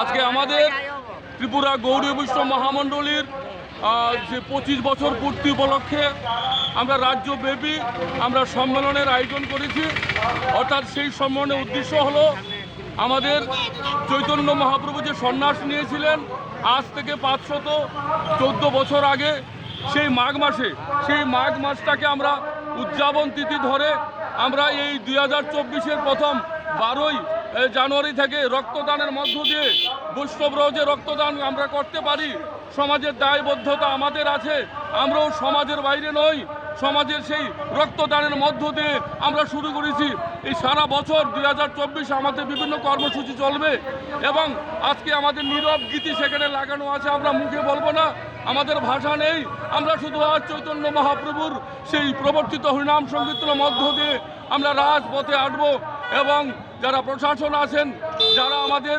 আজকে আমাদের ত্রিপুরা গৌড়ী বৈষ্ণব মহামণ্ডলীর যে 25 বছর পূর্তি উপলক্ষে আমরা রাজ্যব্যাপী আমরা সম্মেলনের আয়োজন করেছি। অর্থাৎ সেই সম্মেলনের উদ্দেশ্য হলো আমাদের চৈতন্য মহাপ্রভু যে সন্ন্যাস নিয়েছিলেন আজ থেকে 514 বছর আগে, সেই মাঘ মাসটাকে আমরা উদযাপন তিথি ধরে আমরা এই 2024-এর প্রথম 12ই জানুয়ারি থেকে রক্তদানের মধ্য দিয়ে বৈষ্ণবরাও যে রক্তদান আমরা করতে পারি, সমাজের দায়বদ্ধতা আমাদের আছে। আমরাও সমাজের বাইরে নই, সমাজের সেই রক্তদানের মধ্য দিয়ে আমরা শুরু করেছি। এই সারা বছর 2024 আমাদের বিভিন্ন কর্মসূচি চলবে এবং আজকে আমাদের নীরব গীতি সেখানে লাগানো আছে। আমরা মুখে বলবো না, আমাদের ভাষা নেই, আমরা শুধু আজ চৈতন্য মহাপ্রভুর সেই প্রবর্তিত হরিনাম সংকীর্তনের মধ্য দিয়ে আমরা রাজপথে আসবো এবং যারা প্রশাসন আছেন, যারা আমাদের